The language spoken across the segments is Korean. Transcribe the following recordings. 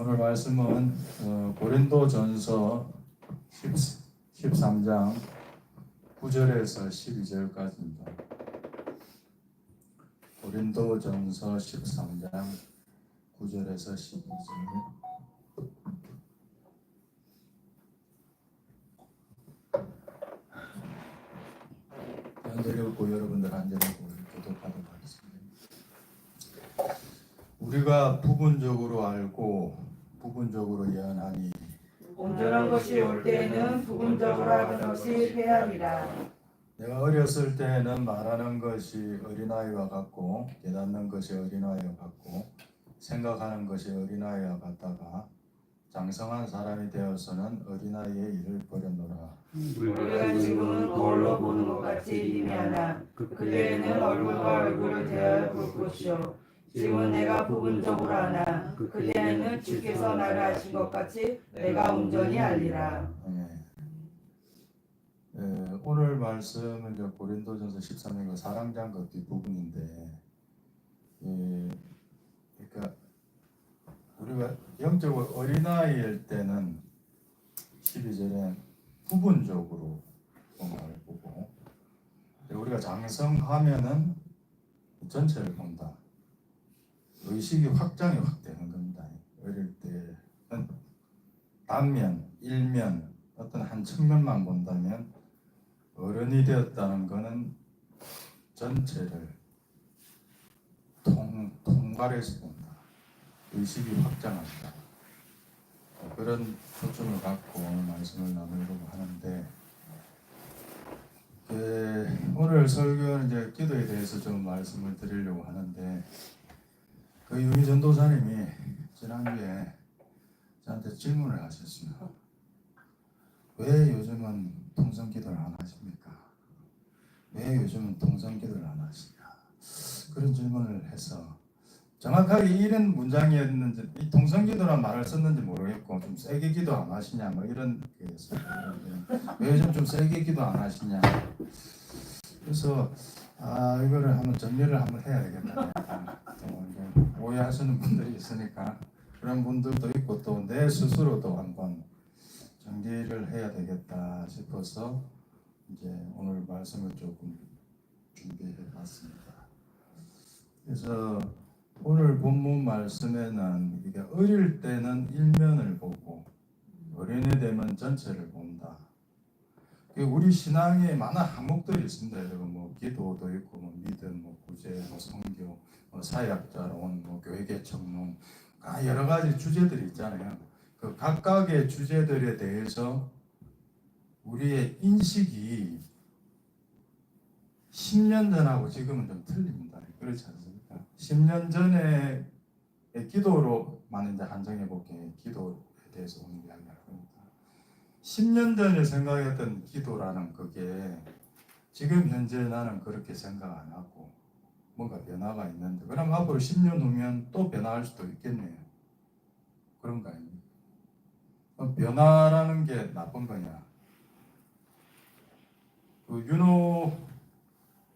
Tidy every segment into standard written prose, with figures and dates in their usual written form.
오늘 말씀은 고린도전서 13장 9절에서 12절까지입니다. 고린도전서 13장 9절에서 12절. 내려오고 여러분들 앉으라고 기도하도록 하겠습니다. 우리가 부분적으로 알고 부분적으로 예언하니 온전한 것이 올 때에는 부분적으로 하는 것이 패하리라. 내가 어렸을 때에는 말하는 것이 어린아이와 같고 깨닫는 것이 어린아이와 같고 생각하는 것이 어린아이와 같다가 장성한 사람이 되어서는 어린아이의 일을 버렸노라. 우리가 지금은 거울로 보는 것 같이 희미하나 그때에는 얼굴과 얼굴을 대하여 볼 것이요 지금은 내가 부분적으로 하나 그때에는 주께서 나를 아신 것 같이 내가 온전히 알리라. 오늘 말씀은 이제 고린도전서 13장 사랑장 그 뒷부분인데, 그러니까 우리가 영적으로 어린아이일 때는 12절에 부분적으로 뭔가를 보고, 우리가 장성하면은 전체를 본다. 의식이 확장이 확 되는 겁니다. 어릴 때는 단면, 일면, 어떤 한 측면만 본다면 어른이 되었다는 것은 전체를 통괄해서 본다. 의식이 확장한다. 그런 초점을 갖고 오늘 말씀을 나누려고 하는데, 오늘 설교는 이제 기도에 대해서 좀 말씀을 드리려고 하는데, 그 유미 전도사님이 지난주에 저한테 질문을 하셨습니다. 왜 요즘은 통성기도를 안 하십니까? 왜 요즘은 통성기도를 안 하시냐? 그런 질문을 해서 정확하게 이런 문장이었는지, 이 통성기도란 말을 썼는지 모르겠고, 좀 세게 기도 안 하시냐, 뭐 이런 게 있어요. 왜 요즘 좀 세게 기도 안 하시냐? 그래서 이거를 한번 정리를 한번 해야 되겠다. 오해하시는 분들이 있으니까 그런 분들도 있고 또 내 스스로도 한번 정리를 해야 되겠다 싶어서 이제 오늘 말씀을 조금 준비해 봤습니다. 그래서 오늘 본문 말씀에는 이게 어릴 때는 일면을 보고 어른이 되면 전체를 본다. 우리 신앙에 많은 항목들이 있습니다. 여러분, 뭐 기도도 있고, 뭐 믿음, 뭐 구제, 뭐 성교, 뭐 사역자론, 뭐 교회 개척론, 여러 가지 주제들이 있잖아요. 그 각각의 주제들에 대해서 우리의 인식이 10년 전하고 지금은 좀 틀립니다. 그렇지 않습니까? 10년 전에 기도로만 이제 한정해 볼게요. 기도에 대해서 오늘 이야기할 겁니다. 10년 전에 생각했던 기도라는 그게 지금 현재 나는 그렇게 생각 안 하고 뭔가 변화가 있는데, 그럼 앞으로 10년 후면 또 변화할 수도 있겠네요. 그런 거 아닙니까? 변화라는 게 나쁜 거냐? 그 윤호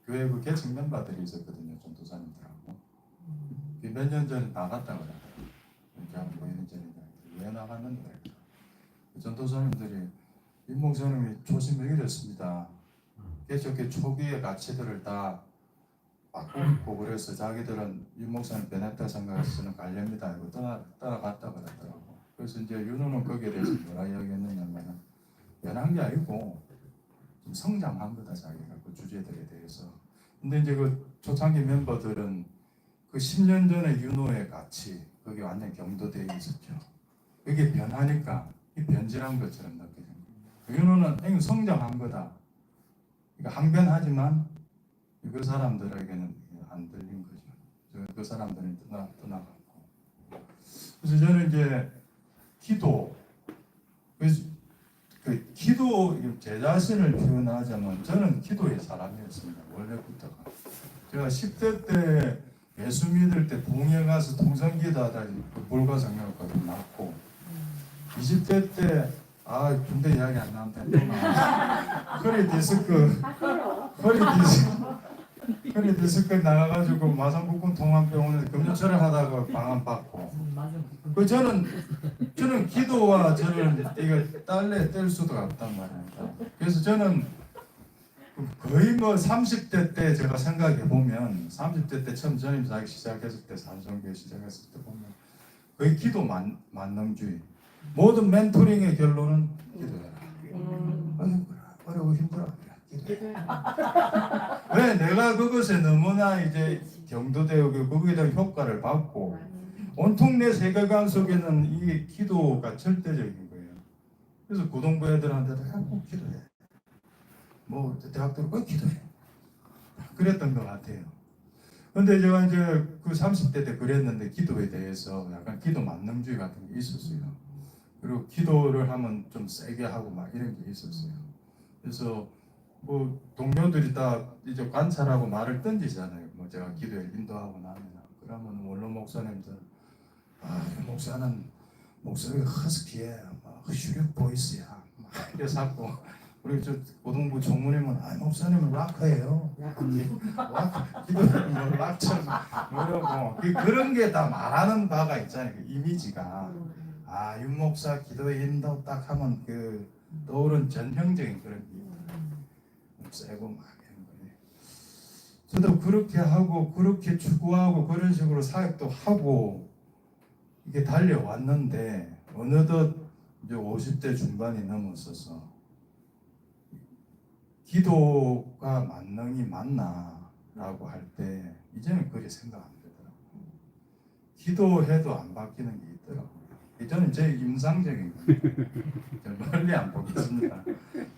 교회 그 개척 멤버들이 있었거든요. 전도사님들하고. 몇 년 전에 나갔다 그래요. 이제 한 5년 전인가. 왜 나갔는데? 전도사님들이 임 목사님이 초심을 잃었습니다. 개척의 초기의 가치들을 다 바꾸고 그래서 자기들은 임 목사님 변했다 생각해서는 갈렙니다. 이거 떠나갔다 그러더라고. 그래서 이제 윤호는 거기에 대해서 뭐라 이야기했느냐면, 변한 게 아니고 좀 성장한 거다, 자기가 그 주제들에 대해서. 근데 이제 그 초창기 멤버들은 그 10년 전에 윤호의 가치 그게 완전 경도되어 있었죠. 그게 변하니까 이 변질한 것처럼 느껴진 거예요. 윤호는 성장한 거다. 그러니까 항변하지만 그 사람들에게는 안 들린 거죠. 그 사람들은 떠나갔고. 그래서 저는 이제 기도, 기도, 제 자신을 표현하자면 저는 기도의 사람이었습니다. 원래부터가. 제가 10대 때 예수 믿을 때 부흥회 가서 통성기도 하다가 불가성령을 낳고, 20대 때 군대 이야기 안 나온다. 허리 디스크 나가가지고 마산북군 통합병원에서 금융처럼 하다가 방한 받고, 저는 기도와 저는 이거 딸래 뗄 수도 없단 말입니다. 그래서 저는 거의 뭐 30대 때 제가 생각해 보면 30대 때 처음 전임 사역 시작했을 때 산성교회 시작했을 때 보면 거의 기도 만능주의. 모든 멘토링의 결론은 기도해라. 어려워 힘들어. 왜 내가 그것에 너무나 이제 경도되고 거기에 대한 효과를 받고 온통 내 세계관 속에는 이게 기도가 절대적인 거예요. 그래서 고등부 애들한테도 꼭 기도해. 뭐 대학 들어가 기도해. 그랬던 것 같아요. 근데 제가 이제 그 30대 때 그랬는데 기도에 대해서 약간 기도 만능주의 같은 게 있었어요. 그리고 기도를 하면 좀 세게 하고 막 이런 게 있었어요. 그래서 뭐 동료들이 다 이제 관찰하고 말을 던지잖아요. 뭐 제가 기도에 인도하고 나면 그러면 원로 목사님들 목사는 목소리가 허스키해, 막 슈력 보이스야, 막 이래 자꾸 우리 저 고등부 총무님은 목사님은 락커예요. 기도는 뭐 락처럼 이러고 그런 게 다 말하는 바가 있잖아요. 그 이미지가 윤 목사 기도의 인도 딱 하면 그 떠오른 전형적인 그런 게 세고 막 이런 거예요. 저도 그렇게 하고 그렇게 추구하고 그런 식으로 사역도 하고 이게 달려왔는데 어느덧 이제 50대 중반이 넘었어서 기도가 만능이 맞나라고 할 때 이제는 그리 생각 안 되더라고요. 기도해도 안 바뀌는 게 있더라고요. 저는 제 임상적인 겁니다. 멀리 안 보겠습니다.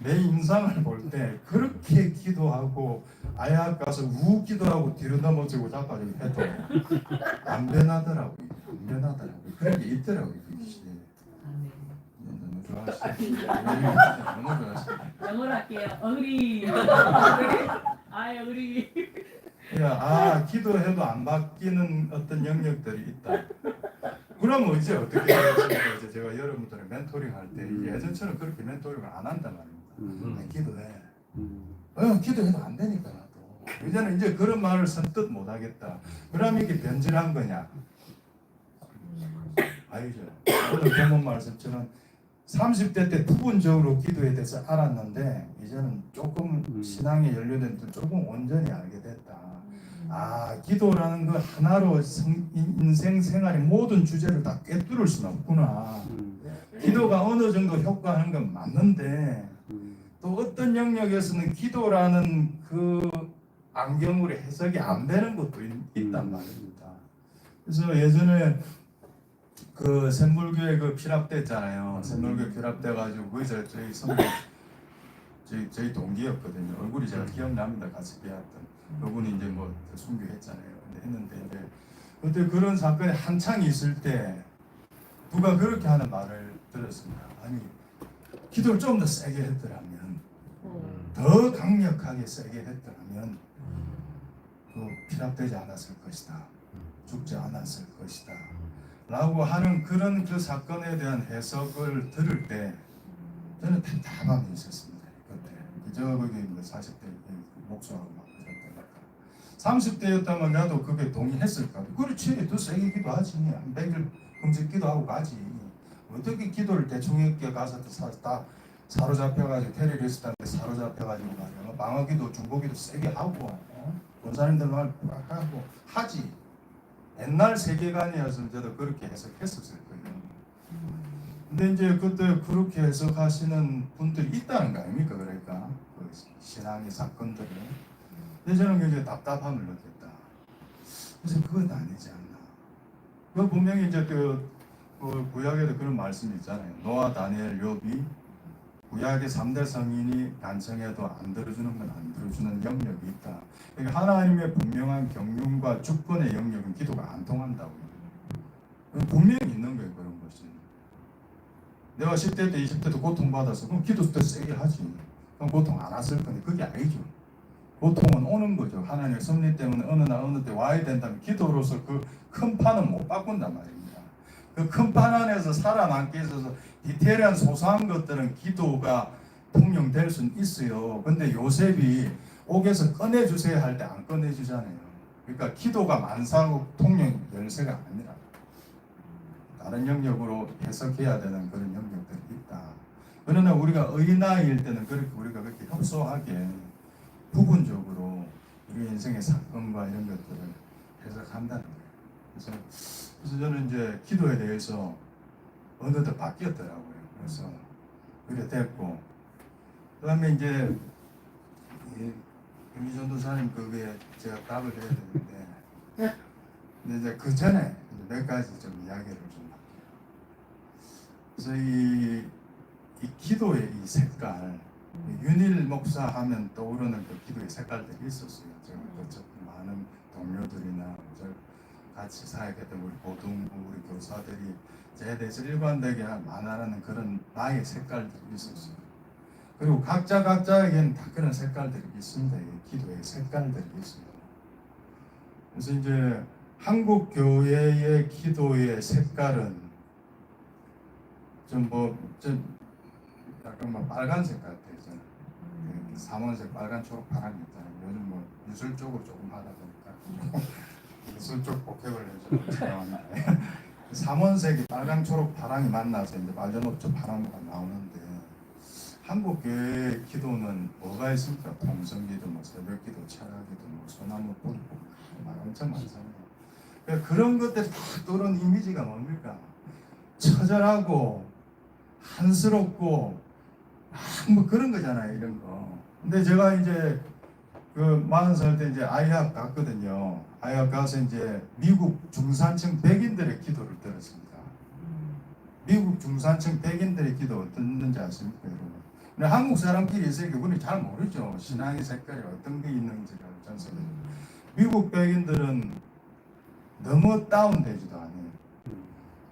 내 임상을 볼 때 그렇게 기도하고 아약 가서 우 기도하고 뒤로 넘어지고 자빠지고 해도 안 변하더라고요. 안 변하더라고요. 그런 게 있더라고요. 너무 좋아하시네. 너무 좋아하시네. 영어로 할게요. 어그리. 어그리. 기도해도 안 바뀌는 어떤 영역들이 있다. 그러면 이제 어떻게 해요? 이제 제가 여러분들의 멘토링 할 때 예전처럼 그렇게 멘토링을 안 한단 말입니다. 기도해. 기도해도 안 되니까 나도. 이제는 이제 그런 말을 선뜻 못 하겠다. 그럼 이게 변질한 거냐? 아니죠. 오늘 본문 말씀처럼 30대 때 부분적으로 기도에 대해서 알았는데 이제는 조금 신앙에 연료된 조금 온전히 알게 됐다. 기도라는 건 하나로 인생 생활의 모든 주제를 다 꿰뚫을 수는 없구나. 기도가 어느 정도 효과하는 건 맞는데 또 어떤 영역에서는 기도라는 그 안경으로 해석이 안 되는 것도 있단 말입니다. 그래서 예전에 그 샘물교회 그 피랍됐잖아요. 샘물교회 피랍돼가지고 거기서 저희 선배 저희 동기였거든요. 얼굴이 제가 기억납니다. 같이 배웠던 그분이 이제 뭐 순교했잖아요. 했는데 이제 그때 그런 사건이 한창 있을 때 누가 그렇게 하는 말을 들었습니다. 아니 기도를 좀 더 세게 했더라면 더 강력하게 세게 했더라면 그 피랍되지 않았을 것이다. 죽지 않았을 것이다. 라고 하는 그런 그 사건에 대한 해석을 들을 때 저는 답답함이 있었습니다. 그때 거기 40대 목소하고 막 30대였다면 나도 그게 동의했을까? 그렇지, 더 세게 기도하지. 100일 금식 기도하고 가지. 어떻게 기도를 대충 했게 가서 다 사로잡혀가지고 테러리스트한테 사로잡혀가지고 말이야. 방어기도 중보기도 세게 하고 권사님들 말 하고 하지. 옛날 세계관이어서 저도 그렇게 해석했었을 거예요. 근데 이제 그때 그렇게 해석하시는 분들이 있다는 거 아닙니까? 그러니까 그 신앙의 사건들을. 근데 저는 굉장히 답답함을 느꼈다. 그래서 그건 아니지 않나. 그 분명히 이제 그 구약에도 그런 말씀이 있잖아요. 노아, 다니엘, 욥이 구약의 3대 성인이 간청해도 안 들어주는 건 안 들어주는 영역이 있다. 그러니까 하나님의 분명한 경륜과 주권의 영역은 기도가 안 통한다고. 분명히 있는 거예요. 그런 것이. 내가 10대 때 20대 때 고통받아서 그럼 기도 때 세게 하지. 그럼 고통 안 왔을 건데 그게 아니죠. 고통은 오는 거죠. 하나님의 섭리 때문에 어느 날 어느 때 와야 된다면 기도로서 그 큰 판은 못 바꾼단 말입니다. 그 큰 판 안에서 살아남기 위해서 디테일한 소소한 것들은 기도가 통용될 수는 있어요. 근데 요셉이 옥에서 꺼내주세요 할 때 안 꺼내주잖아요. 그러니까 기도가 만사하고 통용 열쇠가 아니라 다른 영역으로 해석해야 되는 그런 영역들이 있다. 그러나 우리가 의인아이일 때는 우리가 그렇게 협소하게 부분적으로 우리 인생의 사건과 이런 것들을 해석한다는 거예요. 그래서 저는 이제 기도에 대해서 어느덧 바뀌었더라고요. 그래서 그래 됐고, 그다음에 이제 김전도사님 그게 제가 답을 해야 되는데, 근데 이제 그 전에 몇 가지 좀 이야기를 좀 할게요. 그래서 이 기도의 이 색깔, 윤일 목사 하면 떠오르는 그 기도의 색깔들이 있었어요. 제가 많은 동료들이나 같이 사역했던 우리 고등부, 우리 교사들이 제에 대해서 일관되게 말하는 그런 나의 색깔들이 있었어요. 그리고 각자에게는 다 그런 색깔들이 있습니다. 기도의 색깔들이 있어요. 그래서 이제 한국 교회의 기도의 색깔은 좀 약간 빨간색 같아요. 저는 삼원색, 빨간, 초록, 파란 있잖아요. 요즘 유술 쪽으로 조금 하다 보니까 유술 쪽 복합을 해서 삼원색이 빨강, 초록, 파랑이 만나서 이제 말년옥조 파랑가 나오는데, 한국 교회 기도는 뭐가 있습니까? 통성기도, 새벽기도, 철학기도, 소나무 뿌리고 엄청 많잖아요. 그러니까 그런 것들이 다 떠오르는 이미지가 뭡니까? 처절하고 한스럽고 그런 거잖아요, 이런 거. 근데 제가 이제 40살 때 이제 아이학 갔거든요. 아이학 가서 이제 미국 중산층 백인들의 기도를 들었습니다. 미국 중산층 백인들의 기도 듣는지 아십니까, 여러분? 근데 한국 사람끼리 있으니 그분이 잘 모르죠. 신앙의 색깔이 어떤 게 있는지를. 미국 백인들은 너무 다운되지도 않아요.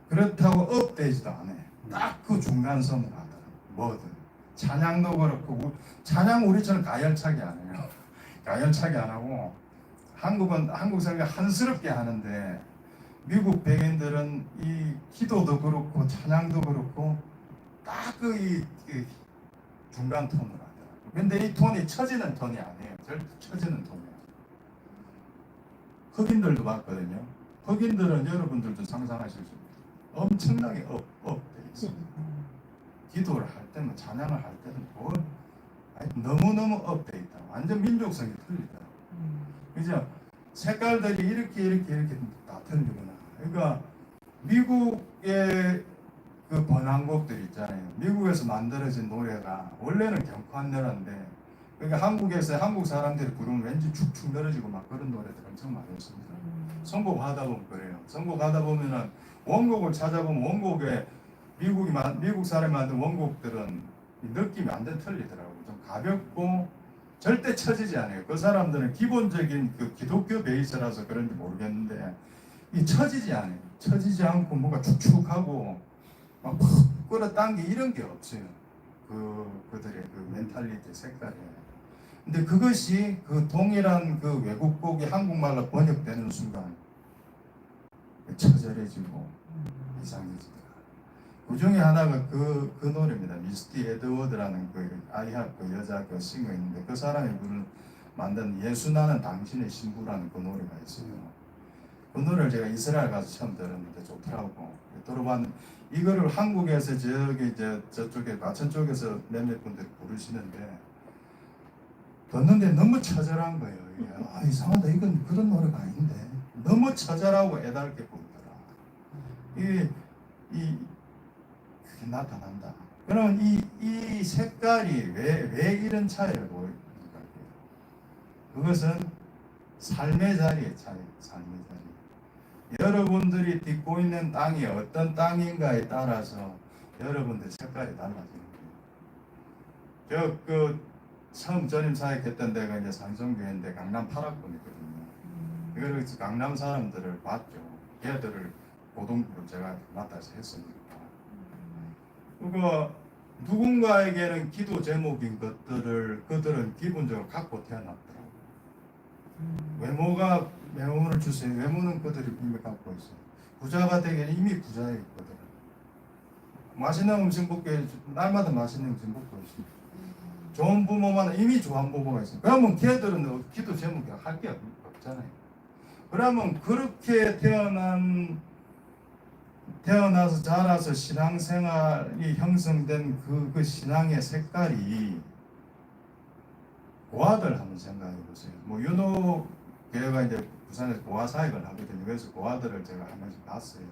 그렇다고 업되지도 않아요. 딱 그 중간선을 하더라고요. 뭐든. 찬양도 그렇고, 찬양 우리처럼 가열차게 안 해요. 가열차게 안 하고, 한국 사람이 한스럽게 하는데, 미국 백인들은 이 기도도 그렇고, 찬양도 그렇고, 딱 이 중간 톤으로 하더라고요. 근데 이 톤이 처지는 톤이 아니에요. 절대 처지는 톤이 아니에요. 흑인들도 봤거든요. 흑인들은 여러분들도 상상하실 수 있어요. 엄청나게 업돼 있습니다. 기도를 할 때는, 찬양을 할 때는 너무너무 업돼 있다. 완전 민족성이 틀리다. 그죠? 색깔들이 이렇게 다 틀리구나. 그러니까 미국의 그 번안곡들 있잖아요. 미국에서 만들어진 노래가 원래는 경쾌한 노래인데, 그러니까 한국 사람들이 부르면 왠지 축축 늘어지고 막 그런 노래들 엄청 많이 있습니다. 선곡하다 보면 그래요. 선곡하다 보면은 원곡을 찾아보면 원곡에 미국 사람이 만든 원곡들은 느낌이 완전 틀리더라고요. 좀 가볍고 절대 처지지 않아요. 그 사람들은 기본적인 그 기독교 베이스라서 그런지 모르겠는데 이 처지지 않아요. 처지지 않고 뭔가 축축하고 막 푹 끌어당기 이런 게 없어요. 그들의 그 멘탈리티 색깔이. 근데 그것이 그 동일한 그 외국곡이 한국말로 번역되는 순간 처절해지고 이상해지더라. 그 중에 하나가 그 노래입니다. 미스티 에드워드라는 그 아이학 그 여자 그 싱어 있는데, 그 사람이 만든 예수 나는 당신의 신부라는 그 노래가 있어요. 그 노래를 제가 이스라엘 가서 처음 들었는데 좋더라고. 들어봤는데 이거를 한국에서 저쪽에 마천 쪽에서 몇몇 분들이 부르시는데 듣는데 너무 처절한 거예요. 이게 이상하다. 이건 그런 노래가 아닌데 너무 처절하고 애달게 부르더라. 이게 그게 나타난다. 그러면 이 색깔이 왜 이런 차이를 보입니까? 그것은 삶의 자리의 차이, 삶의 자리. 여러분들이 딛고 있는 땅이 어떤 땅인가에 따라서 여러분들 색깔이 달라지는 거예요. 처음 전임 사역했던 데가 이제 상성교회인데 강남 8학번이거든요. 그래서 강남 사람들을 봤죠. 걔들을 고등부로 제가 맡아서 했으니까. 그거 누군가에게는 기도 제목인 것들을 그들은 기본적으로 갖고 태어났더라고요. 외모를 주세요. 외모는 그들이 이미 갖고 있어요. 부자가 되기에는 이미 부자에 있거든. 맛있는 음식 먹게 날마다 맛있는 음식 먹고 있어요. 좋은 부모만 이미 좋은 부모가 있어요. 그러면 걔들은 기도 제목이 할 게 없잖아요. 그러면 그렇게 태어난 태어나서 자라서 신앙생활이 형성된 그 신앙의 색깔이 고아들 한번 생각해 보세요. 뭐 윤호 교회가 이제 부산에서 고아 사역을 하거든요. 그래서 고아들을 제가 한 번씩 봤어요.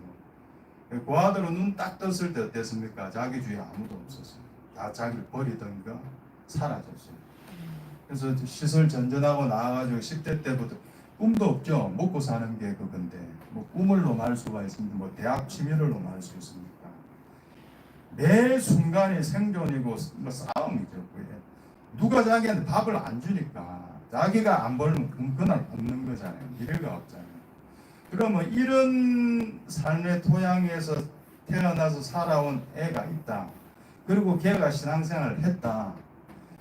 고아들은 눈 딱 떴을 때 어땠습니까? 자기 주위에 아무도 없었어요. 다 자기를 버리던 거 사라졌어요. 그래서 시설 전전하고 나와가지고 10대 때부터 꿈도 없죠. 먹고 사는 게 그건데 뭐 꿈을 논할 수가 있습니다. 뭐 대학 취미를 논할 수 있습니까? 매 순간이 생존이고 뭐 싸움이죠. 그게. 누가 자기한테 밥을 안 주니까 자기가 안 벌면 그날 굶는 거잖아요. 미래가 없잖아요. 그러면 이런 삶의 토양에서 태어나서 살아온 애가 있다. 그리고 걔가 신앙생활을 했다.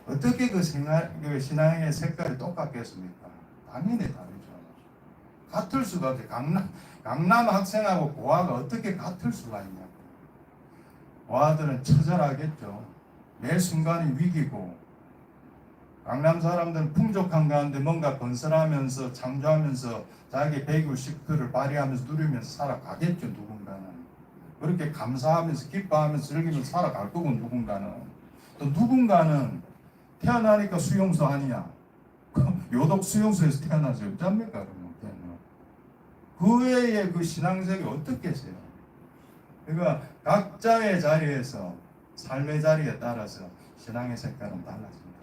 어떻게 그 신앙의 색깔이 똑같겠습니까? 당연히 다르죠. 같을 수가 없어요. 강남 학생하고 고아가 어떻게 같을 수가 있냐고. 고아들은 처절하겠죠. 매 순간이 위기고, 강남 사람들은 풍족한 가운데 뭔가 건설하면서 창조하면서 자기 배구 식표를 발휘하면서 누리면서 살아가겠죠. 누군가는 그렇게 감사하면서 기뻐하면서 즐기면서 살아갈 거고, 누군가는 또 누군가는 태어나니까 수용소 아니야. 요독 수용소에서 태어나서 어쩝니까? 그러면 그 외에 그 신앙색이 어떻겠어요? 그러니까 각자의 자리에서 삶의 자리에 따라서 신앙의 색깔은 달라집니다.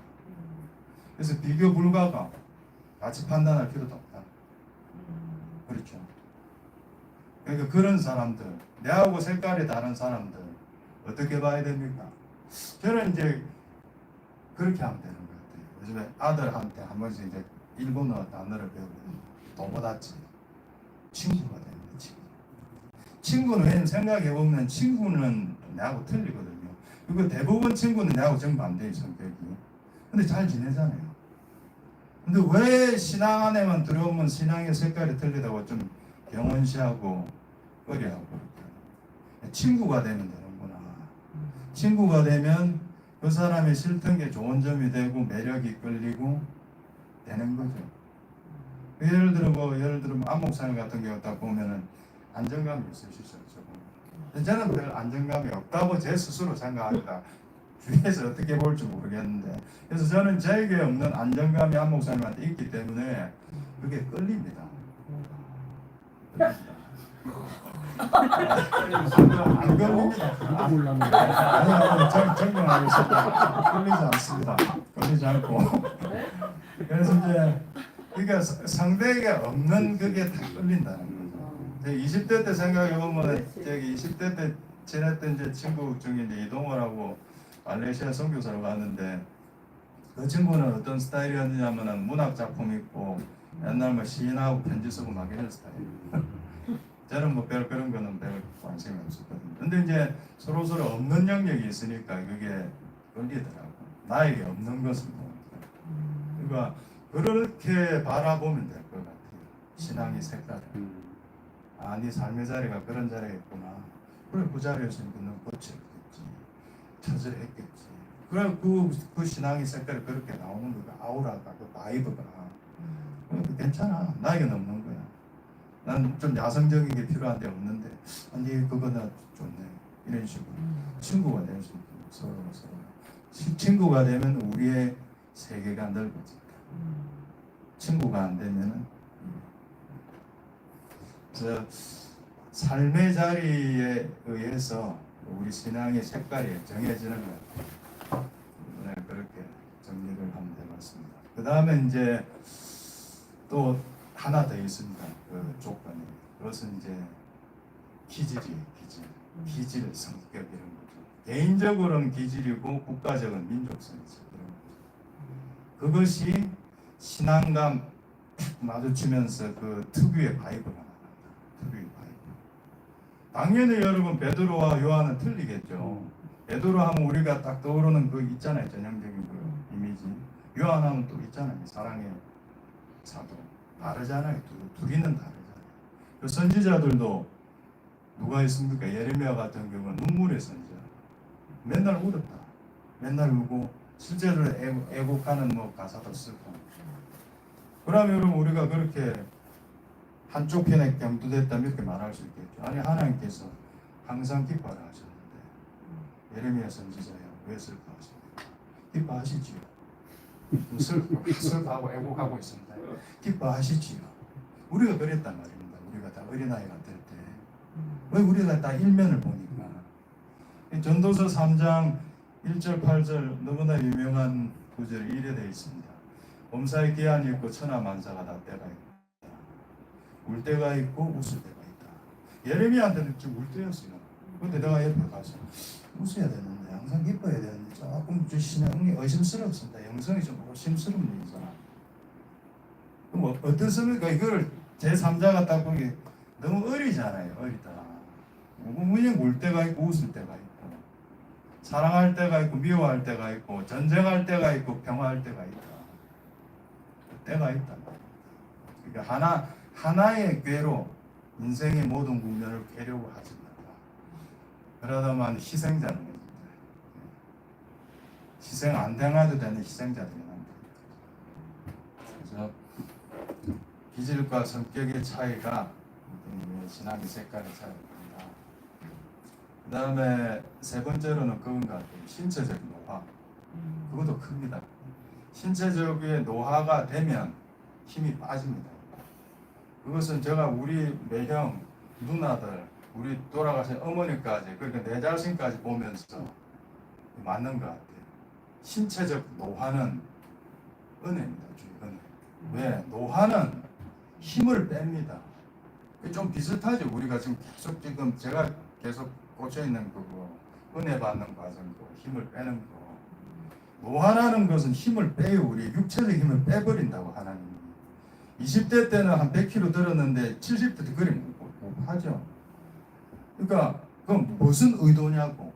그래서 비교 불가가 같이 판단할 필요도 없다. 그렇죠. 그러니까 그런 사람들, 내하고 색깔이 다른 사람들 어떻게 봐야 됩니까? 저는 이제 그렇게 하면 되는 것 같아요. 요즘에 아들한테 한 번씩 이제 일본어 단어를 배우거든요. 도모다치, 친구가 되는 거지. 친구는 왜냐면 생각해보면 친구는 내하고 틀리거든요. 그리고 대부분 친구는 내하고 정반대의 성격이. 근데 잘 지내잖아요. 근데 왜 신앙 안에만 들어오면 신앙의 색깔이 틀리다고 좀 경원시하고 꺼려하고 그렇게. 친구가 되면 되는구나. 친구가 되면 그 사람의 싫던 게 좋은 점이 되고 매력이 끌리고 되는 거죠. 예를 들어 안목사님 같은 경우 딱 보면은 안정감이 있으시죠. 저는 별 안정감이 없다고 제 스스로 생각합니다. 주위에서 어떻게 볼지 모르겠는데, 그래서 저는 저에게 없는 안정감이 안목사님한테 있기 때문에 그게 끌립니다. 안 걸립니다. 몰랐는데. 아니, 정정하겠습니다. 끌리지 않습니다. 끌리지 않고. 그래서 이제 그러니까 상대가 없는 그게 다 끌린다는 거죠. 20대 때 생각해 보면 저기 20대 때 지냈던 이제 친구 중에 이제 이동호라고 말레이시아 선교사로 갔는데, 그 친구는 어떤 스타일이었냐면은 문학 작품 있고 옛날 뭐 시인하고 편지 쓰고 막 이런 스타일이에요. 저는 뭐 별 그런 거는 별 관심이 없었거든요. 근데 이제 서로 없는 영역이 있으니까 그게 끌리더라고. 나에게 없는 것은 모르니까. 그러니까 그렇게 바라보면 될 것 같아요. 신앙의 색깔을. 아, 네 삶의 자리가 그런 자리겠구나. 그래, 그 자리에서 너는 고쳤겠지. 처절했겠지. 그래, 그 신앙의 색깔이 그렇게 나오는 거가 아우라가, 그 바이브가. 괜찮아. 나에게는 없는 거야. 난 좀 야성적인 게 필요한데 없는데, 아니 그거는 좋네. 이런 식으로 친구가 될 수 있고 서로 친구가 되면 우리의 세계가 넓어진다. 친구가 안 되면은 그래서 삶의 자리에 의해서 우리 신앙의 색깔이 정해지는 것 같아요. 네, 그렇게 정리를 하면 되겠습니다. 그 다음에 이제 또 하나 더 있습니다. 그 조건이. 그것은 이제 기질이에요. 기질 성격 이런 거죠. 개인적으로는 기질이고 국가적인 민족성이죠. 이런 거죠. 그것이 신앙감 탁 마주치면서 그 특유의 바이브가 나간다. 특유의 바이브. 당연히 여러분 베드로와 요한은 틀리겠죠. 베드로 하면 우리가 딱 떠오르는 그 있잖아요. 전형적인 그 이미지. 요한 하면 또 있잖아요. 사랑의 사도. 다르잖아요. 둘이는 다르잖아요. 그 선지자들도 누가 있습니까? 예레미야 같은 경우는 눈물의 선지자. 맨날 울었다. 맨날 울고 실제로 애곡하는 뭐 가사도 쓰고. 그러면 여러분 우리가 그렇게 한쪽 편에 경도됐다면 이렇게 말할 수 있겠죠. 아니 하나님께서 항상 기뻐하라 하셨는데 예레미야 선지자야 왜 슬퍼하십니까? 기뻐하시지요. 슬퍼하고 애곡하고 있습니다. 기뻐하시지요. 우리가 그랬단 말입니다. 우리가 다 어린아이가 될 때 왜 우리가 다 일면을 보니까 전도서 3장 1절 8절 너무나 유명한 구절이 이래 되어 있습니다. 범사에 기한이 있고 천하만사가 다 때가 있다. 울 때가 있고 웃을 때가 있다. 예레미야한테는 좀 울 때였어요. 근데 내가 옆에 가서 웃어야 되는데 항상 기뻐야 되는데 조금 주시는 의심스럽습니다. 영성이 좀 의심스럽습니다. 그럼 어떻습니까? 이걸 제3자가 딱 보기 너무 어리잖아요. 어리다. 그냥 울 때가 있고 웃을 때가 있고 사랑할 때가 있고 미워할 때가 있고 전쟁할 때가 있고 평화할 때가 있다. 때가 있다. 그러니까 하나의 꾀로 인생의 모든 국면을 꿰려고 하지 말라. 그러다만 희생자는 겁니다. 희생 안 당해도 되는 희생자들이 납니다. 그래서 기질과 성격의 차이가 신앙의 색깔의 차이입니다. 그 다음에 세 번째로는 그건 것 같아요. 신체적인 노화. 그것도 큽니다. 신체적인 노화가 되면 힘이 빠집니다. 그것은 제가 우리 매형, 누나들, 우리 돌아가신 어머니까지, 그러니까 내 자신까지 보면서 맞는 것 같아요. 신체적 노화는 은혜입니다. 주의 은혜. 왜? 노화는 힘을 뺍니다. 좀 비슷하죠. 우리가 지금 지금 제가 계속 꽂혀 있는 그거, 은혜 받는 과정도 힘을 빼는 거. 노화라는 것은 힘을 빼요. 우리 육체적 힘을 빼버린다고 하나님이. 20대 때는 한 100kg 들었는데 70대 때 그리 못 하죠. 그러니까 그건 무슨 의도냐고.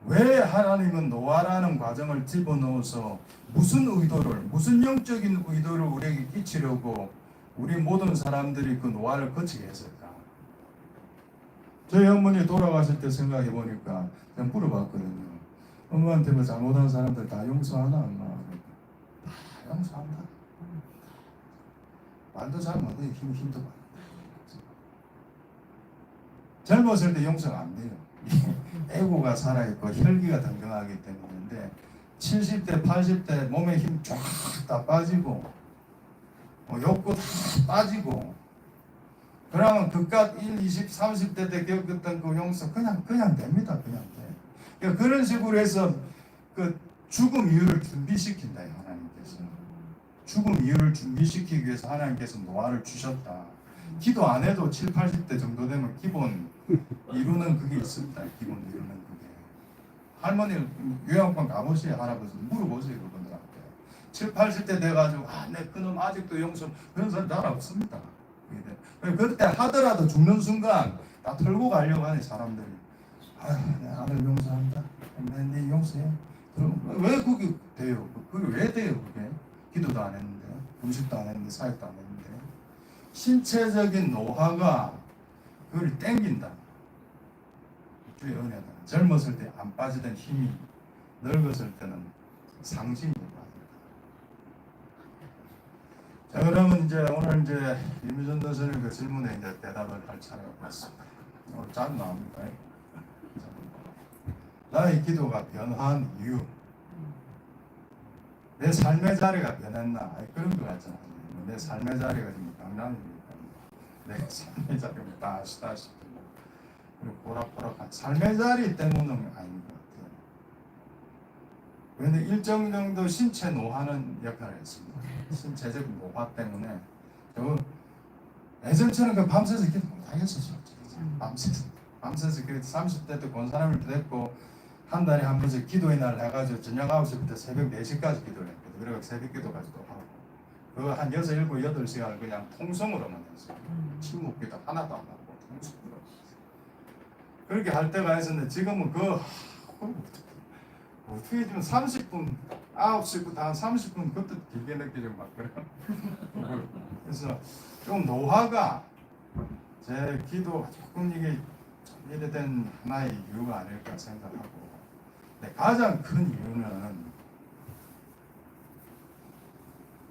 왜 하나님은 노화라는 과정을 집어넣어서 무슨 의도를, 무슨 영적인 의도를 우리에게 끼치려고 우리 모든 사람들이 그 노화를 거치게 했을까? 저희 어머니 돌아가실 때 생각해 보니까 그냥 물어봤거든요. 엄마한테 뭐 잘못한 사람들 다 용서하나? 엄마? 다 용서한다. 말도 잘 못해. 힘도 많아. 젊었을 때 용서가 안 돼요. 에고가 살아있고 혈기가 등등하기 때문인데 70대, 80대 몸에 힘 쫙 다 빠지고 욕구 다 빠지고 그러면 그깟 1, 20, 30대 때 겪었던 그 용서 그냥 됩니다. 그냥 돼. 그러니까 그런 식으로 해서 그 죽음 이유를 준비시킨다. 하나님께서. 죽음 이유를 준비시키기 위해서 하나님께서 노화를 주셨다. 기도 안 해도 7, 80대 정도 되면 기본 이루는 그게 있습니다. 기본 이루는 그게. 할머니 요양원 가보세요. 할아버지 물어보세요. 그분들한테. 7, 80대 돼가지고 내 그놈 아직도 용서 그런 사람 잘 없습니다. 그때 하더라도 죽는 순간 다 털고 가려고 하는 사람들이 내 아들 용서한다. 내 용서해. 그럼 왜 그게 돼요? 그게 왜 돼요? 그게 기도도 안 했는데 음식도 안 했는데 사역도 안 했는데 신체적인 노화가 그걸 땡긴다. 주의 은혜는 젊었을 때 안 빠지던 힘이 늙었을 때는 상실이 자, 그러면 이제 오늘 이제 임유전 도사님 그 질문에 이제 대답을 할 차례가 왔습니다. 오늘 짠 나옵니다. 나의 기도가 변한 이유, 내 삶의 자리가 변했나? 그런 거 같잖아요. 내 삶의 자리가 지금 강남입니까? 내 삶의 자리가 다 아시다시피 그리고 보락보락한 삶의 자리 때문은 아닌 것 같아요. 그런데 일정 정도 신체 노화는 역할을 했습니다. 신체적 노화 때문에 예전처럼 그 밤새서 기도 못하겠었어요. 밤새서 그 30대 때 본 사람을 됐고 한 달에 한 번씩 기도의 날 해가지고 저녁 9시부터 새벽 4시까지 기도를 했거든요. 그리고 새벽 기도까지도 하고 그거 한 6, 7, 8시간을 그냥 통성으로만 했어요. 침묵기도 하나도 안 하고 통성으로 그렇게 할 때가 있었는데 지금은 어떻게 좀 30분 9시부터 한 30분 그것도 길게 느끼려고 막 그래요. 그래서 좀 노화가 제 기도가 조금 이게 이래 된 하나의 이유가 아닐까 생각하고 근데 가장 큰 이유는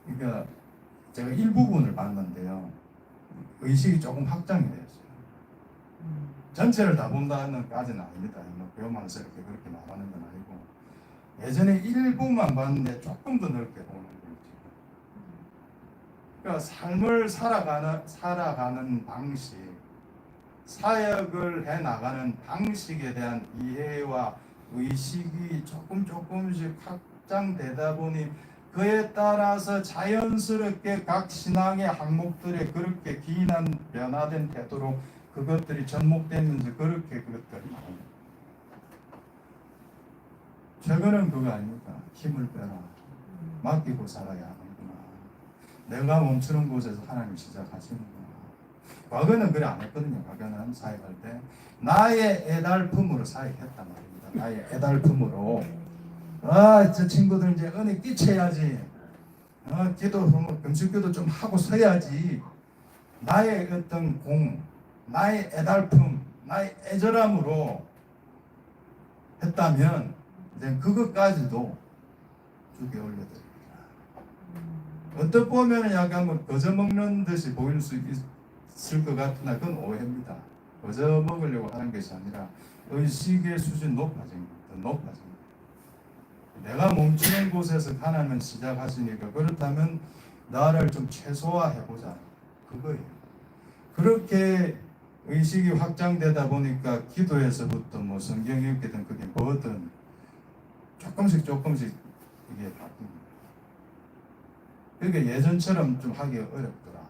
그러니까 제가 일부분을 봤는데요. 의식이 조금 확장이 되었어요. 전체를 다 본다는 까지는 아닙니다. 뭐 교만스럽게 그렇게 나가는 건 아니고 예전에 일부만 봤는데 조금 더 넓게 보는 거지. 그러니까 삶을 살아가는 방식, 사역을 해 나가는 방식에 대한 이해와 의식이 조금씩 확장되다 보니 그에 따라서 자연스럽게 각 신앙의 항목들에 그렇게 기인한 변화된 태도로 그것들이 접목되면서 그렇게 그것들이 나옵니다. 최근은 그거 아닙니까? 힘을 빼라. 맡기고 살아야 하는구나. 내가 멈추는 곳에서 하나님 시작하시는구나. 과거는 그래 안 했거든요. 과거는 사역할 때 나의 애달픔으로 사역했단 말입니다. 나의 애달픔으로 저 친구들 이제 은혜 끼쳐야지. 기도 금식기도 좀 하고 서야지. 나의 어떤 나의 애달픔, 나의 애절함으로 했다면 이제 그것까지도 주께 올려드립니다. 어떻게 보면 약간 뭐 거저 먹는 듯이 보일 수 있을 것 같으나 그건 오해입니다. 거저 먹으려고 하는 것이 아니라 의식의 수준이 높아진 겁니다. 높아진 겁니다. 내가 멈추는 곳에서 하나님은 시작하시니까 그렇다면 나를 좀 최소화해보자. 그거예요. 그렇게 의식이 확장되다 보니까 기도에서부터 뭐 성경 읽기든 그게 뭐든 조금씩 이게 바뀝니다. 그러니까 예전처럼 좀 하기 어렵더라.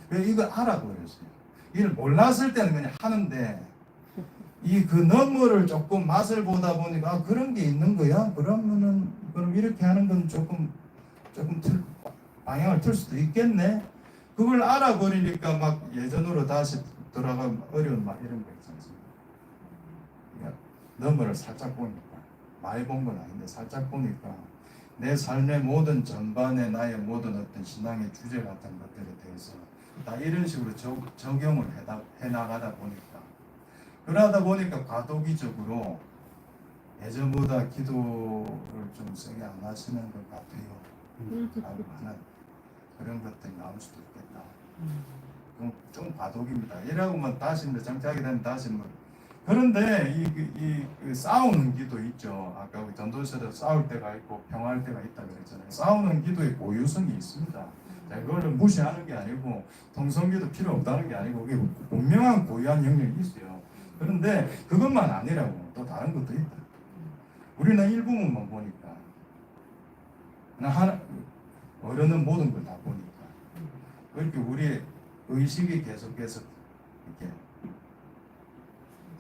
왜 이거 알아버렸어요. 이걸 몰랐을 때는 그냥 하는데 그 너머를 조금 맛을 보다 보니까 그런 게 있는 거야. 그럼 이렇게 하는 건 조금 방향을 틀 수도 있겠네. 그걸 알아버리니까 막 예전으로 다시 돌아가면 어려운 막 이런 거 있지 않습니까? 그러니까 너머를 살짝 보니까 많이 본 건 아닌데 살짝 보니까 내 삶의 모든 전반에 나의 모든 어떤 신앙의 주제 같은 것들에 대해서 다 이런 식으로 적용을 해나가다 보니까 그러다 보니까 과도기적으로 예전보다 기도를 좀 세게 안 하시는 것 같아요. 라고 하는 그런 것들이 나올 수도 있겠다. 그럼 좀 과도기입니다. 이라고만 다시 정착이 되면 다시 그런데 이 싸우는 기도 있죠. 아까 우리 전도서도 싸울 때가 있고 평화할 때가 있다 그랬잖아요. 싸우는 기도의 고유성이 있습니다. 그거를 무시하는 게 아니고 통성기도 필요 없다는 게 아니고 그게 분명한 고유한 영역이 있어요. 그런데 그것만 아니라고 또 다른 것도 있다. 우리는 일부분만 보니까 어른은 모든 걸 다 보니까 그렇게 우리의 의식이 계속해서 이렇게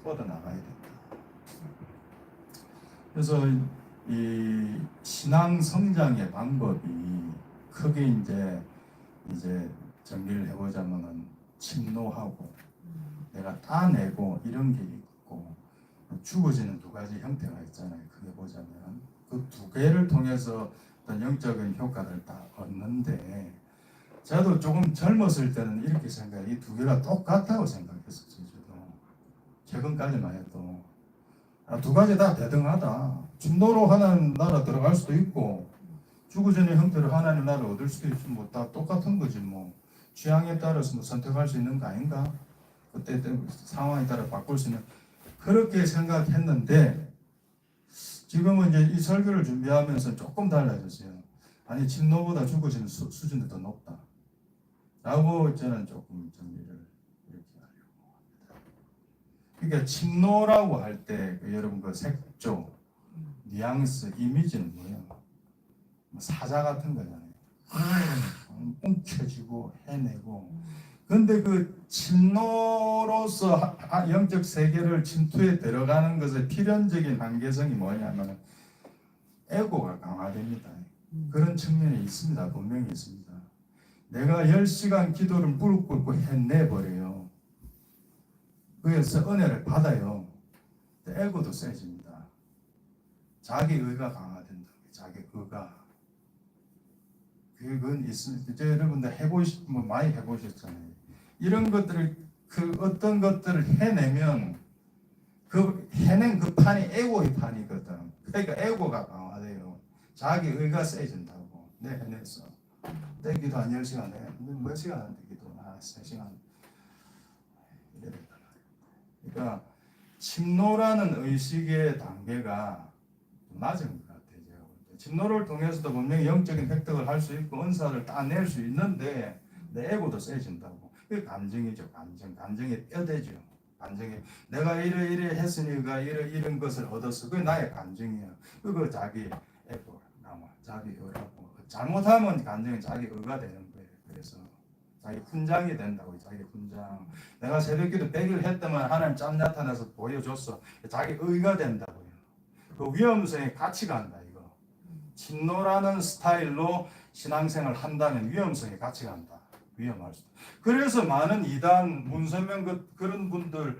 뻗어나가야 된다. 그래서 이 신앙 성장의 방법이 크게 이제 정리를 해보자면은 침노하고 내가 따내고 이런 게 있고 죽어지는 두 가지 형태가 있잖아요. 크게 보자면 그 두 개를 통해서 어떤 영적인 효과를 다 얻는데 저도 조금 젊었을 때는 이렇게 생각해요. 이 두 개가 똑같다고 생각했었어요. 저도 최근까지만 해도 두 가지 다 대등하다. 침노로 하나님 나라 들어갈 수도 있고 죽어지는 형태로 하나님 나라 얻을 수도 있고 뭐 다 똑같은 거지 뭐 취향에 따라서 뭐 선택할 수 있는 거 아닌가? 그때 상황에 따라 바꿀 수 있는 그렇게 생각했는데 지금은 이제 이 설교를 준비하면서 조금 달라졌어요. 아니 침노보다 죽어지는 수준이 더 높다. 라고 저는 조금 정리를 이렇게 하려고 합니다. 그러니까 침노라고 할 때 여러분 그 색조, 뉘앙스, 이미지는 뭐예요? 사자 같은 거잖아요. 움켜쥐고 해내고. 근데 그 침노로서 영적 세계를 침투에 들어가는 것의 필연적인 한계성이 뭐냐면 에고가 강화됩니다. 그런 측면이 있습니다. 분명히 있습니다. 내가 10시간 기도를 무릎 꿇고 해내버려요. 그래서 은혜를 받아요. 에고도 세집니다. 자기 의가 강화된다. 자기 의가. 그건 있습니다. 이제 여러분들 많이 해보셨잖아요. 이런 것들을 어떤 것들을 해내면 그 해낸 그 판이 에고의 판이거든. 그러니까 에고가 강화돼요. 자기 의가 세진다고. 내 해냈어. 내 기도 한 10시간 해. 몇 시간 하는데 기도? 3시간. 이래 된다. 그러니까 침노라는 의식의 단계가 좀 낮은 것 같아요. 제가 볼 때. 침노를 통해서도 분명히 영적인 획득을 할 수 있고 은사를 따낼 수 있는데 내 에고도 세진다고. 그게 감정이죠. 감정이 뼈대죠. 감정이 내가 이래 했으니까 이런 것을 얻었어. 그게 나의 감정이에요. 그거 자기 에고 자기 의라고. 잘못하면 감정이 자기 의가 되는 거예요. 그래서 자기 훈장이 된다고. 자기 훈장. 내가 새벽기도 100일 했더만 하나님 짬 나타나서 보여줬어. 자기 의가 된다고요. 그 위험성이 같이 간다 이거. 침노라는 스타일로 신앙생활 한다면 위험성이 같이 간다. 위험할 수도. 그래서 많은 이단 문선명 그런 분들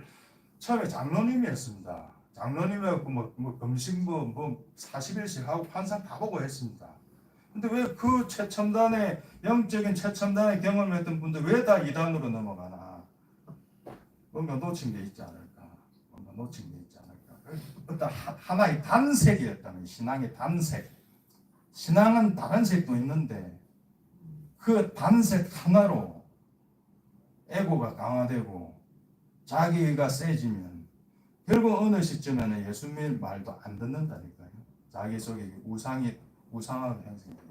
처음에 장로님이었습니다. 장로님이었고 뭐 금식 뭐 40일씩 하고 환상 다 보고 했습니다. 근데 왜 그 최첨단의 영적인 최첨단의 경험했던 분들 왜 다 이단으로 넘어가나? 뭔가 놓친 게 있지 않을까? 뭔가 놓친 게 있지 않을까? 어떤 하나의 단색이었다는 신앙의 단색. 신앙은 다른 색도 있는데 그 단색 하나로 에고가 강화되고 자기가 세지면 결국 어느 시점에는 예수 믿을 말도 안 듣는다니까요. 자기 속에 우상하게 형성되거든요.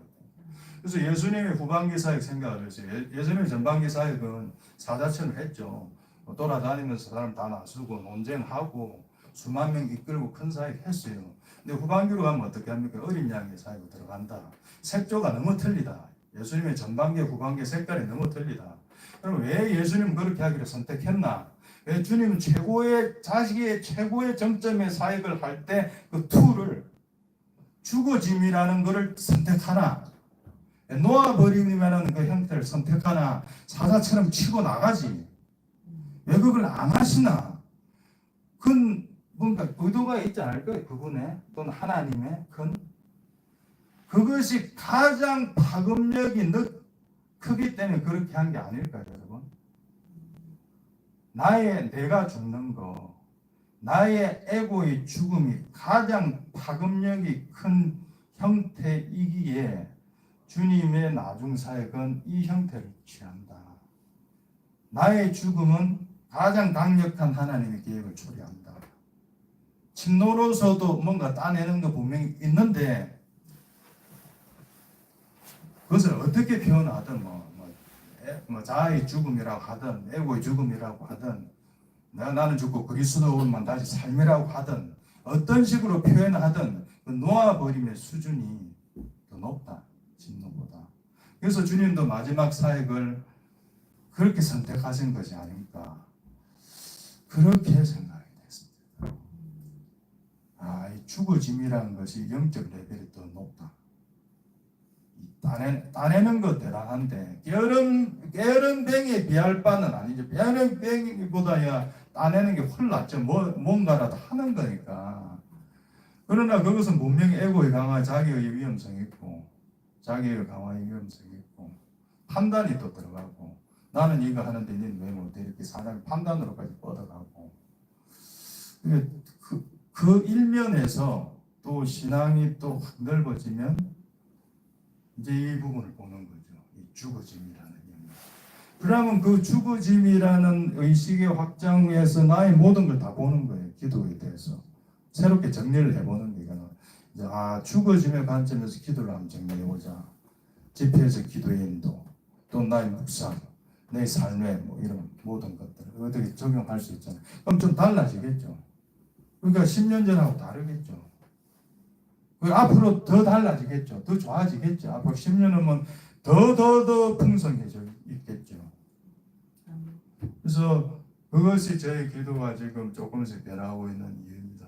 그래서 예수님의 후반기 사역 생각을 했어요. 예수님의 전반기 사역은 사자천을 했죠. 돌아다니면서 사람 다 나서고 논쟁하고 수만 명 이끌고 큰 사역 했어요. 근데 후반기로 가면 어떻게 합니까? 어린 양의 사역으로 들어간다. 색조가 너무 틀리다. 예수님의 전반기 후반기 색깔이 너무 틀리다. 그럼 왜 예수님은 그렇게 하기를 선택했나? 왜 주님은 자식의 최고의 정점의 사역을 할 때 그 툴을 죽어짐이라는 것을 선택하나? 놓아버림이라는 그 형태를 선택하나? 사자처럼 치고 나가지. 왜 그걸 안 하시나? 그건 뭔가 의도가 있지 않을까요? 그분의 또는 하나님의 그것이 가장 파급력이 크기 때문에 그렇게 한 게 아닐까요, 여러분? 내가 죽는 거, 나의 에고의 죽음이 가장 파급력이 큰 형태이기에 주님의 나중 사역은 이 형태를 취한다. 나의 죽음은 가장 강력한 하나님의 계획을 초래한다. 침노로서도 뭔가 따내는 거 분명히 있는데 그것을 어떻게 표현하든 뭐 자아의 죽음이라고 하든 에고의 죽음이라고 하든 나는 죽고 그리스도만 다시 삶이라고 하든 어떤 식으로 표현하든 그 놓아버림의 수준이 더 높다. 진노보다. 그래서 주님도 마지막 사역을 그렇게 선택하신 것이 아닐까 그렇게 생각이 됐습니다. 이 죽어짐이라는 것이 영적 레벨이 더 높다. 따내는 것 대단한데 게으른 뱅이에 비할 바는 아니죠. 게으른 뱅이보다야 따내는 게 훨 낫죠. 뭔가라도 하는 거니까. 그러나 그것은 분명히 에고의 강화, 자기의 위험성이 있고 자기의 강화의 위험성이 있고 판단이 또 들어가고 나는 이거 하는데 니는 왜 못해 이렇게 사람이 판단으로까지 뻗어가고 그 일면에서 또 신앙이 또 확 넓어지면 이제 이 부분을 보는 거죠. 이 죽어짐이라는 영역. 그러면 그 죽어짐이라는 의식의 확장에서 나의 모든 걸 다 보는 거예요. 기도에 대해서. 새롭게 정리를 해보는 게 이거는 이제 죽어짐의 관점에서 기도를 한번 정리해보자. 집회에서 기도의 인도, 또 나의 묵상, 내 삶의 이런 모든 것들을 어떻게 적용할 수 있잖아요. 그럼 좀 달라지겠죠. 그러니까 10년 전하고 다르겠죠. 앞으로 더 달라지겠죠. 더 좋아지겠죠. 앞으로 10년 후면 더 풍성해져 있겠죠. 그래서 그것이 저의 기도가 지금 조금씩 변하고 있는 이유입니다.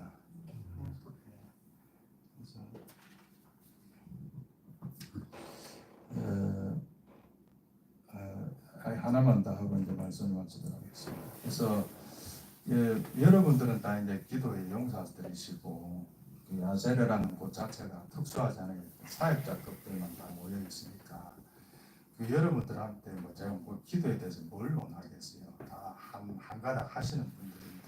하나만 더 하고 이제 말씀을 마치도록 하겠습니다. 그래서 여러분들은 다 이제 기도의 용사들이시고 야세르라는 곳 자체가 특수하잖아요. 사역자급들만 다 모여 있으니까 여러분들한테 제가 기도에 대해서 뭘 원하겠어요? 다 한 가닥 하시는 분들인데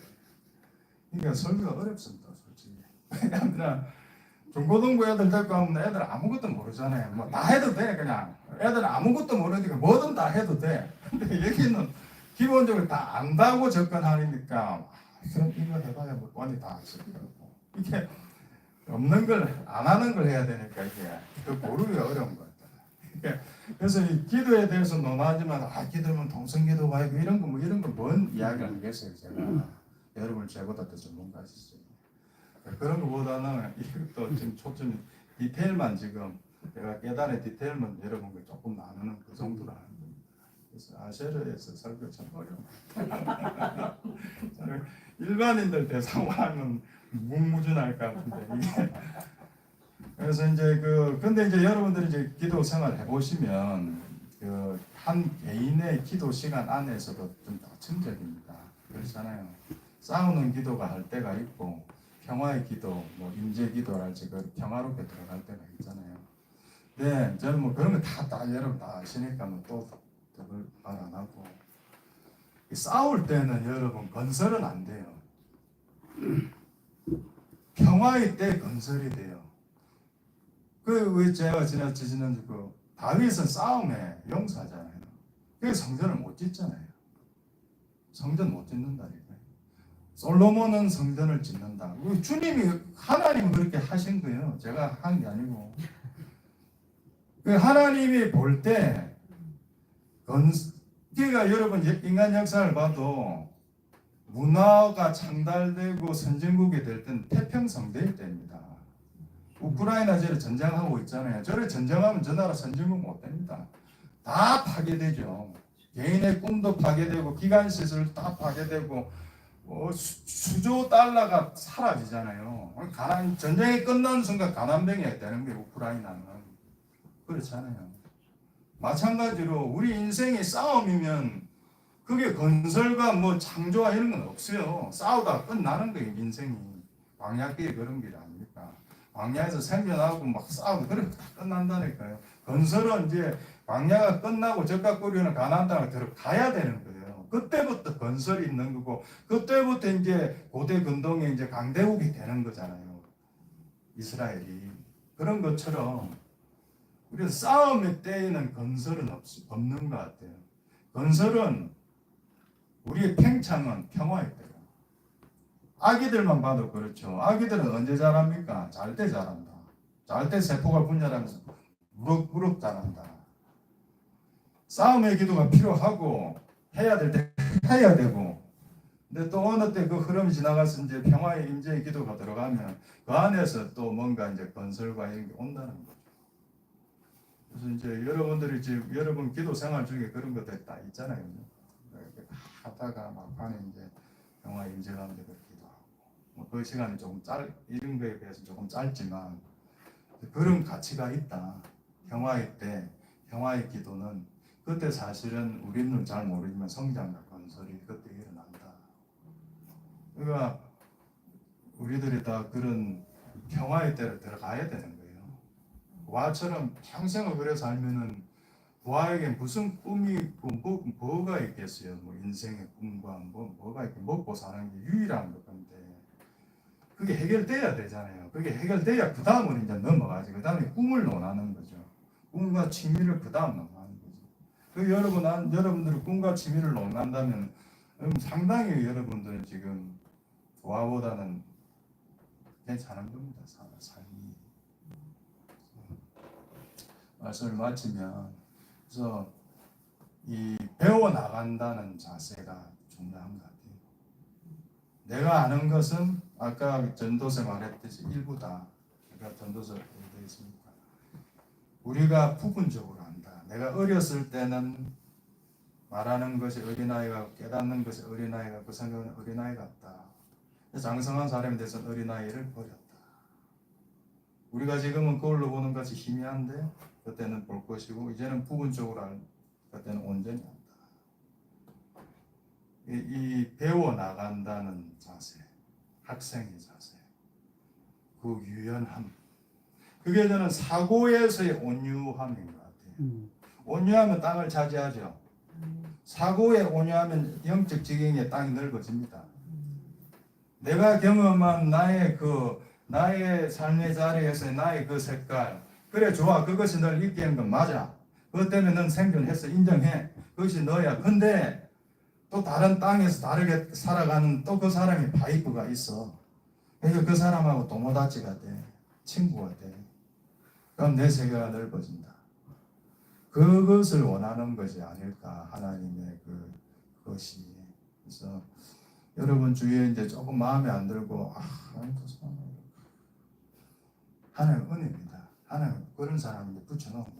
그러니까 설교가 어렵습니다, 솔직히. 왜냐하면 중고등부 애들 데리고 하면 애들 아무것도 모르잖아요. 뭐 다 해도 돼, 그냥. 애들 아무것도 모르니까 뭐든 다 해도 돼. 근데 여기는 기본적으로 다 안다고 접근하니까 그럼 이거 해봐야 뭐 완이 다 하시더라고. 이게 없는 걸 안 하는 걸 해야 되니까 이게 그 고르기가 어려운 것 같아요. 그래서 이 기도에 대해서 논하지만 기도면 동성기도 가고 이런 거 뭐 이런 거 뭔 이야기를 하겠어요 제가. 여러분 제보다 더 전문가시죠. 그런 것보다는 이것도 지금 초점이 디테일만 지금 내가 깨달은 디테일만 여러분과 조금 나누는 그 정도로 하는 겁니다. 그래서 아쉐르에서 설교 참 어려워. 일반인들 대상화하면 무궁무진할 것 같은데 이게. 그래서 이제 근데 이제 여러분들이 이제 기도 생활 해보시면 한 개인의 기도 시간 안에서도 좀 다층적입니다. 그렇잖아요. 싸우는 기도가 할 때가 있고 평화의 기도, 뭐 임재 기도랄지 평화롭게 들어갈 때가 있잖아요. 네, 저는 뭐 그런 거 다 여러분 다 아시니까 또 말 안 하고 싸울 때는 여러분 건설은 안 돼요. 평화의 때 건설이 돼요. 왜 제가 지난주 다윗은 싸움의 용사잖아요. 그래서 성전을 못 짓잖아요. 성전 못 짓는다니까요. 솔로몬은 성전을 짓는다. 주님이 하나님은 그렇게 하신 거예요. 제가 한 게 아니고. 하나님이 볼 때 그러니까 여러분 인간 역사를 봐도 문화가 창달되고 선진국이 될 때는 태평성대일 때입니다. 우크라이나 저래 전쟁하고 있잖아요. 저래 전쟁하면 저 나라 선진국 못 됩니다. 다 파괴되죠. 개인의 꿈도 파괴되고 기관시설 다 파괴되고 수조 달러가 사라지잖아요. 전쟁이 끝나는 순간 가난병이 되는 게 우크라이나는 그렇잖아요. 마찬가지로 우리 인생이 싸움이면 그게 건설과 뭐 창조와 이런 건 없어요. 싸우다가 끝나는 거예요. 인생이 광야길이 그런 길 아닙니까? 광야에서 생존하고 막 싸우고 그래 다 끝난다니까요. 건설은 이제 광야가 끝나고 젖과 꿀이는 가나안 땅을 들어가야 되는 거예요. 그때부터 건설이 있는 거고 그때부터 이제 고대 근동에 이제 강대국이 되는 거잖아요. 이스라엘이 그런 것처럼 우리가 싸움의 때에는 건설은 없는 것 같아요. 건설은 우리의 팽창은 평화의 때예요. 아기들만 봐도 그렇죠. 아기들은 언제 자랍니까? 잘 때 자란다. 잘 때 세포가 분열하면서 무럭무럭 자란다. 싸움의 기도가 필요하고 해야 될 때 해야 되고 근데 또 어느 때 그 흐름이 지나가서 이제 평화의 임재의 기도가 들어가면 그 안에서 또 뭔가 이제 건설과 이런 게 온다는 거죠. 그래서 이제 여러분들이 지금 여러분 기도 생활 중에 그런 것들 다 있잖아요. 이렇게 하다가 막판에 이제 평화 임재 가운데 기도하고 그 시간이 조금 이런 거에 비해서 조금 짧지만 그런 가치가 있다. 평화의 때 평화의 기도는 그때 사실은 우리는 잘 모르지만 성장과 건설이 그때 일어난다. 그러니까 우리들이 다 그런 평화의 때를 들어가야 되는 거예요. 부하처럼 평생을 그래 살면은 부하에게 무슨 꿈이 있고 뭐가 있겠어요? 뭐 인생의 꿈과 뭐가 있고 먹고 사는 게 유일한 건데 그게 해결돼야 되잖아요. 그게 해결돼야 그 다음은 이제 넘어가지. 그 다음에 꿈을 논하는 거죠. 꿈과 취미를 그 다음 논하는 거죠. 그 여러분들이 꿈과 취미를 논한다면 상당히 여러분들은 지금 부하보다는 괜찮은 겁니다. 삶이. 말씀을 마치면 그래서 이 배워 나간다는 자세가 중요한 것 같아요. 내가 아는 것은 아까 전도서 말했듯이 일부다. 아까 전도서 얘기했습니까? 우리가 부분적으로 한다. 내가 어렸을 때는 말하는 것이 어린아이가 깨닫는 것이 어린아이가 그 생각은 어린아이 같다. 장성한 사람에 대해서는 어린아이를 버렸다. 우리가 지금은 거울로 보는 것이 희미한데 그때는 볼 것이고 이제는 부분적으로 그때는 온전히 한다. 이 배워 나간다는 자세, 학생의 자세, 그 유연함, 그게 저는 사고에서의 온유함인 것 같아요. 온유하면 땅을 차지하죠. 사고에 온유하면 영적 지경의 땅이 넓어집니다. 내가 경험한 나의 삶의 자리에서의 나의 그 색깔, 그래 좋아, 그것이 널 있게 하는 건 맞아. 그것 때문에 넌 생존했어, 인정해. 그것이 너야. 근데 또 다른 땅에서 다르게 살아가는 또 그 사람이 파이프가 있어. 그러니까 그 사람하고 도모다치가 돼. 친구가 돼. 그럼 내 세계가 넓어진다. 그것을 원하는 것이 아닐까, 하나님의 그것이. 그래서 여러분 주위에 이제 조금 마음에 안 들고, 하나님 은혜입니다. 하나님 그런 사람에게 붙여놓으면,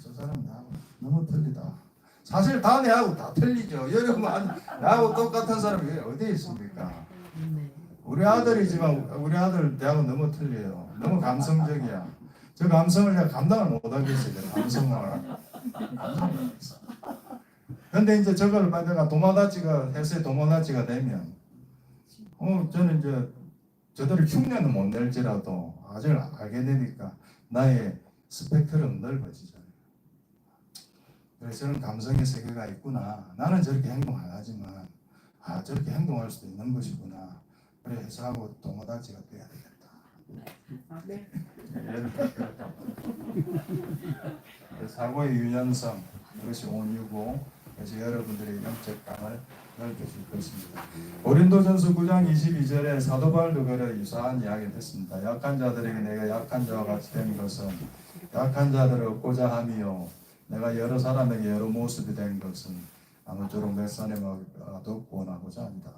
저 사람 나하고 너무 틀리다. 사실 다 내하고 다 틀리죠. 여러분, 나하고 똑같은 사람이 어디에 있습니까? 우리 아들이지만 우리 아들 내하고 너무 틀려요. 너무 감성적이야. 저 감성을 내가 감당을 못하겠어요. 감성을. 근데 이제 저걸 내가 도마다치가 해서 도마다치가 되면, 저는 이제 저들을 흉내는 못 낼지라도 아주 알게 되니까 나의 스펙트럼 넓어지잖아요. 그래서 저는 감성의 세계가 있구나. 나는 저렇게 행동 안 하지만 저렇게 행동할 수도 있는 것이구나. 그래서 하고 도마다치가 돼야 되겠다. 네. 사고의 유연성, 그것이 온유고, 그래서 여러분들의 영적 감을 넓혀줄 것입니다. 고린도전서 9장 22절에 사도 바울도 그래 유사한 이야기를 했습니다. 약한 자들에게 내가 약한 자와 같이 된 것은 약한 자들을 얻고자 함이요, 내가 여러 사람에게 여러 모습이 된 것은 아무쪼록 몇 사람을 돕고 원하고자 합니다.